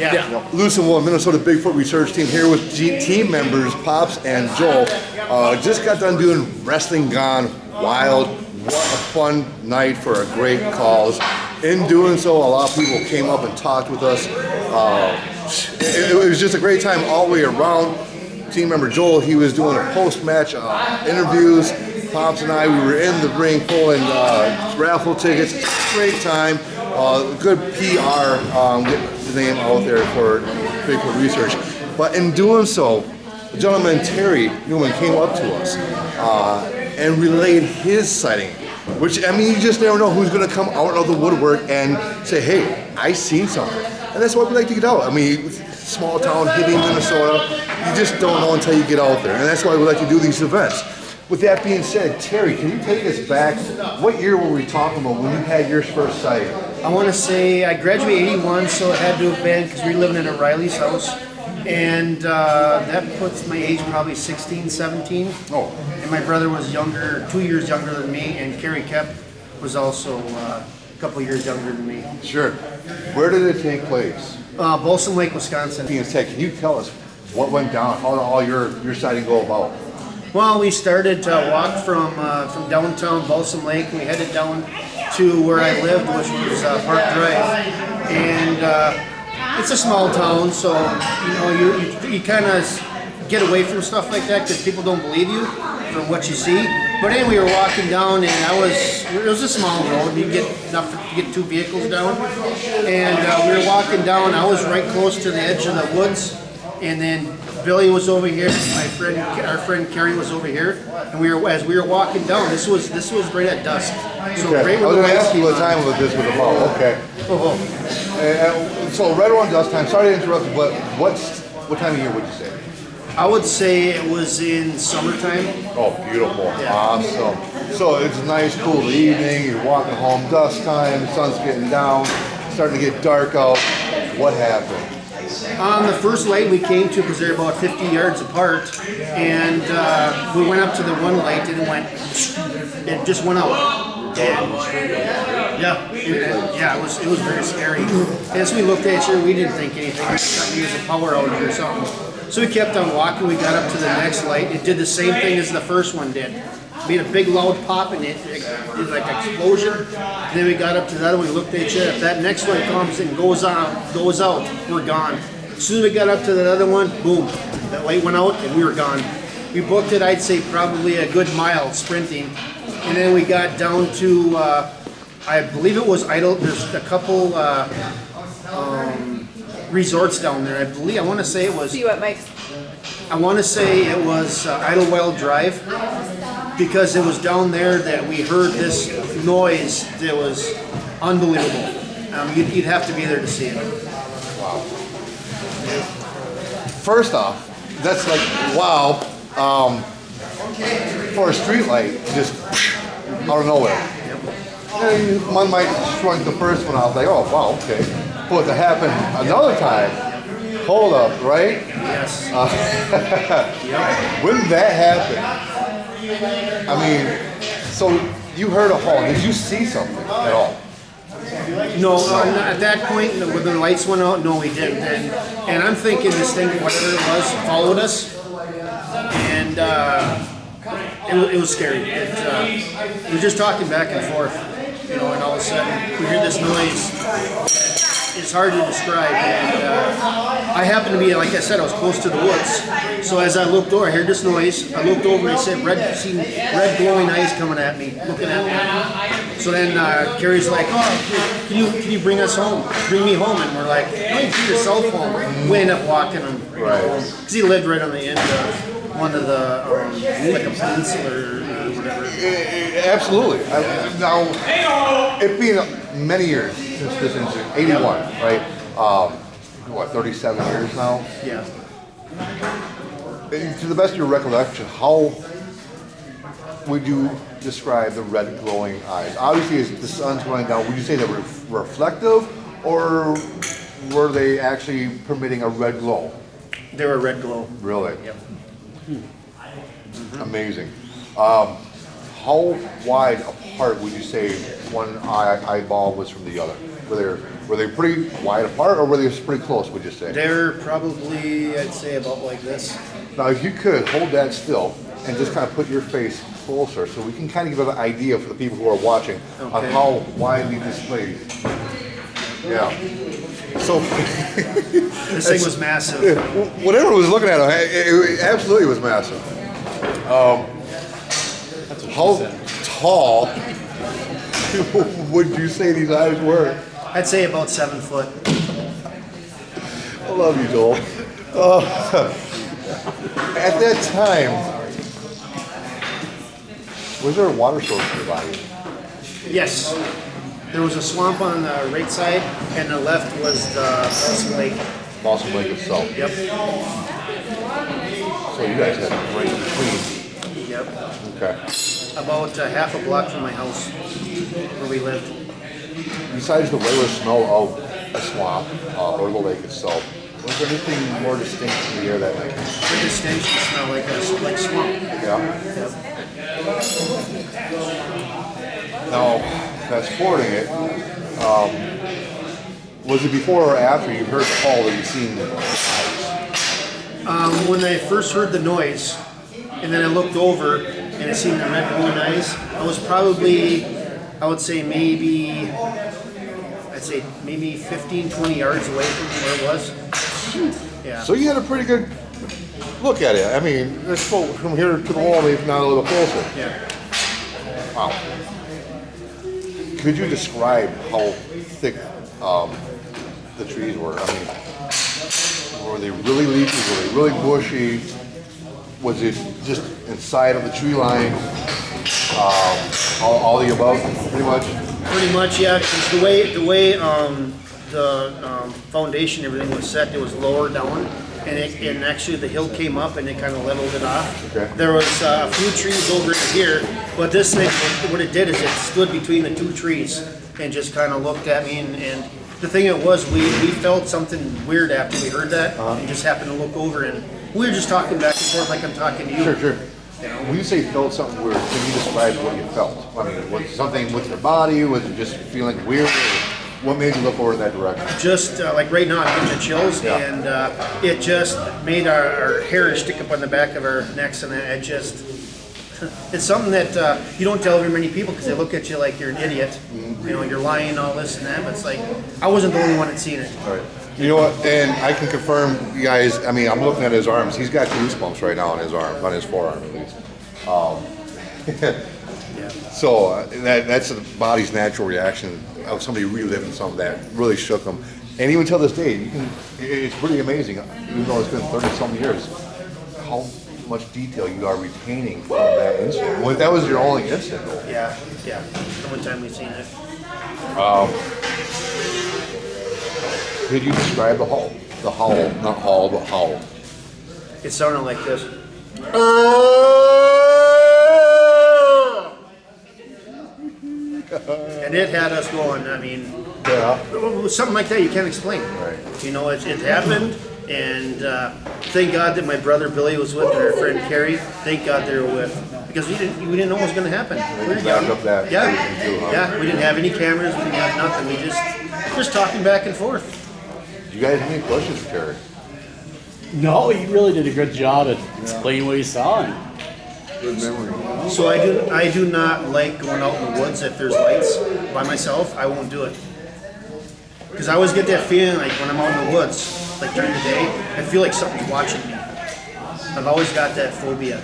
Yeah. You know, Luceville, Minnesota Bigfoot Research Team here with team members Pops and Joel. Just got done doing Wrestling Gone Wild. What a fun night for a great cause. In doing so, a lot of people came up and talked with us. It was just a great time all the way around. Team member Joel, he was doing a post-match interviews. Pops and I, we were in the ring pulling raffle tickets. Great time. Good PR, getting the name out there for Bigfoot Research. But in doing so, the gentleman Terry Newman came up to us and relayed his sighting. Which, I mean, you just never know who's going to come out of the woodwork and say, hey, I seen something. And that's why we like to get out. I mean, small town, Hibbing, Minnesota, you just don't know until you get out there. And that's why we like to do these events. With that being said, Terry, can you take us back? What year were we talking about when you had your first sighting? I want to say I graduated '81, so it had to have been because we were living in a Riley's house. And that puts my age probably 16, 17. Oh. And my brother was younger, 2 years younger than me, and Kerry Kep was also a couple years younger than me. Sure. Where did it take place? Bolson Lake, Wisconsin. Being said, can you tell us what went down? How did all your sighting go about? Well, we started to walk from downtown Balsam Lake. We headed down to where I lived, which was Park Drive, and it's a small town, so you know you kind of get away from stuff like that because people don't believe you from what you see. But anyway, we were walking down, and it was a small road. You get enough to get two vehicles down, and we were walking down. I was right close to the edge of the woods, and then Billy was over here. Our friend Kerry was over here, and as we were walking down, this was right at dusk. So Okay. right I was going to ask you what time this was about. Okay. Oh. So right around dusk time. Sorry to interrupt you, but what time of year would you say? I would say it was in summertime. Oh, beautiful. Yeah. Awesome. So it's a nice, cool evening. You're walking home, dusk time, sun's getting down, starting to get dark out. What happened? On the first light we came to, because they're about 50 yards apart, and we went up to the one light and it just went out. And, it was very scary. As we looked at it, we didn't think anything. We thought maybe it was a power outage or something. So we kept on walking. We got up to the next light. It did the same thing as the first one did. Made a big loud pop and it did like an explosion. And then we got up to the other one. We looked at each other. If that next one comes and goes out, we're gone. As soon as we got up to that other one, boom, that light went out and we were gone. We booked it, I'd say probably a good mile sprinting. And then we got down to, I believe it was Idle. There's a couple resorts down there. I want to say it was. See what Mike's. I want to say it was Idlewild Drive, because it was down there that we heard this noise that was unbelievable. You'd have to be there to see it. Wow. First off, that's like, wow. For a street light, just out of nowhere. And one might shrug the first one out, like, oh, wow, okay. But to happen another time, hold up, right? Yes. When that happened, I mean, so you heard a horn. Did you see something at all? No, at that point, when the lights went out, no, we didn't. And I'm thinking this thing, whatever it was, followed us. And it was scary. We were just talking back and forth, and all of a sudden we hear this noise. It's hard to describe. And I happened to be, like I said, I was close to the woods. So as I looked over, I heard this noise. I looked over and I said, seen red glowing eyes coming at me, looking at me. So then Carrie's like, oh, can you bring us home? Bring me home. And we're like, no, you bring yourself home. We ended up walking him. Right. Because he lived right on the end of one of the, like a peninsula or whatever. Absolutely. Now, it being many years since this incident, 81, right? 37 years now? Yeah. To the best of your recollection, how would you describe the red glowing eyes? Obviously, as the sun's going down, would you say they were reflective, or were they actually permitting a red glow? They were red glow. Really? Yep. Amazing. How wide apart would you say one eyeball was from the other? Were there Were they pretty wide apart, or were they pretty close, would you say? They're probably, I'd say, about like this. Now, if you could hold that still and just kind of put your face closer so we can kind of give an idea for the people who are watching on Okay. how widely displayed. Yeah. So, This thing was massive. whatever was looking at him, it absolutely was massive. How tall would you say these eyes were? I'd say about 7 foot. I love you, Joel. At that time, was there a water source nearby? Yes. There was a swamp on the right side, and the left was the Balsam Lake. Balsam Lake itself. Yep. So you guys had right in between. Yep. Okay. About half a block from my house, where we lived. Besides the regular smell of the swamp or the lake itself, was there anything more distinct in the air that night? The distinction smelled like swamp. Yeah. Yep. Now, fast forwarding it, was it before or after you heard the call that you seen the eyes? When I first heard the noise, and then I looked over, and I seen the red glowing eyes, I was probably, I would say maybe 15, 20 yards away from where it was. Yeah. So you had a pretty good look at it. I mean, let's go from here to the wall, if not a little closer. Yeah. Wow. Could you describe how thick the trees were? I mean, were they really leafy? Were they really bushy? Was it just inside of the tree line? All the above, pretty much? Pretty much, yeah. 'Cause the way the foundation, everything was set, it was lower down, and actually the hill came up and it kind of leveled it off. Okay. There was a few trees over here, but this thing, what it did is it stood between the two trees and just kind of looked at me. And the thing it was, we felt something weird after we heard that, and just happened to look over, and we were just talking back and forth like I'm talking to you. Sure. When you say felt something weird, can you describe what you felt? I mean, was it something with your body? Was it just feeling weird? What made you look over in that direction? Just like right now, I'm getting the chills, Yeah. and it just made our hair stick up on the back of our necks, and it just, it's something that you don't tell very many people because they look at you like you're an idiot. You know, you're lying, all this and that, but it's like, I wasn't the only one that seen it. All right. You know what? And I can confirm, you guys. I mean, I'm looking at his arms. He's got goosebumps right now on his arm, on his forearm at least. Yeah. So that's the body's natural reaction of somebody reliving something that really shook them. And even till this day, it's pretty amazing. Even though it's been 30-some years, how much detail you are retaining from that incident. Well, that was your only incident, though. Yeah. The one time we seen it. Could you describe the howl? The howl, not howl, but howl. It sounded like this. And it had us going. I mean, Yeah. something like that you can't explain. Right. You know, it happened, and thank God that my brother Billy was with and our friend Carrie. Thank God they were with, because we didn't know what was going to happen. We were Back young. up that Yeah, station too, huh? yeah. We didn't have any cameras. We didn't have nothing. We just talking back and forth. Do you guys have any questions for Terry? No, you really did a good job at explaining what you saw. And Good memory. So I do not like going out in the woods if there's lights by myself. I won't do it. Because I always get that feeling like when I'm out in the woods, like during the day, I feel like something's watching me. I've always got that phobia.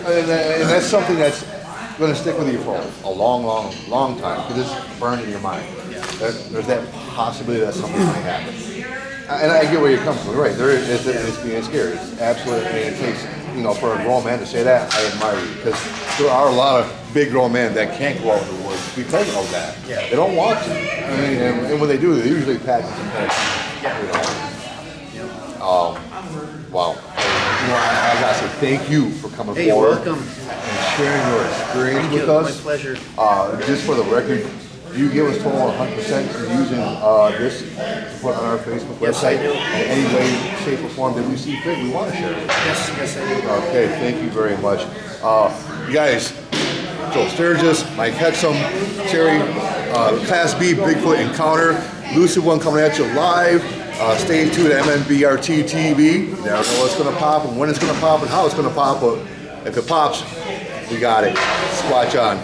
And that's something that's going to stick with you for a long, long, long time because it's burned in your mind. There's that possibility that something might happen. And I get where you're coming from. You're right. It's being scared. It's absolutely. And it takes, for a grown man to say that, I admire you because there are a lot of big grown men that can't go out in the woods because of that. Yeah. They don't want to. I mean, and when they do, they usually pack some things. Wow. I gotta say thank you for coming Hey, you're forward welcome. and sharing your experience Thank with you. us. My pleasure. Just for the record, you give us total 100% for using this to put on our Facebook Yes, I website. do. In any way, shape, or form that we see fit, we want to share it. Yes, I do. Okay, thank you very much. You guys, Joel Sturgis, Mike Hexum, Terry Class B Bigfoot encounter. Lucid one coming at you live. Stay tuned to MN.B.R.T TV. You never know what's going to pop and when it's going to pop and how it's going to pop, but if it pops, we got it. Squatch on.